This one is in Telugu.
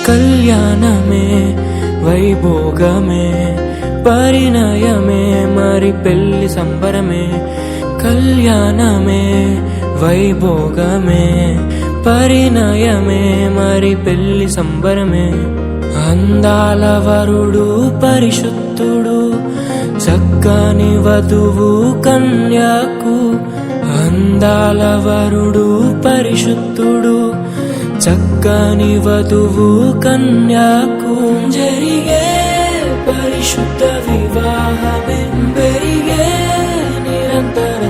కళ్యాణమే వైభోగమే పరిణయమే మరి పెళ్లి సంబరమే. కళ్యాణమే వైభోగమే పరిణయమే మరి పెళ్లి సంబరమే. అందాల వరుడు పరిశుద్ధుడు చక్కని వధువు కన్యాకు. అందాల వరుడు పరిశుద్ధుడు చక్కని వధువు కన్యాకు. జరిగే పరిశుద్ధ వివాహం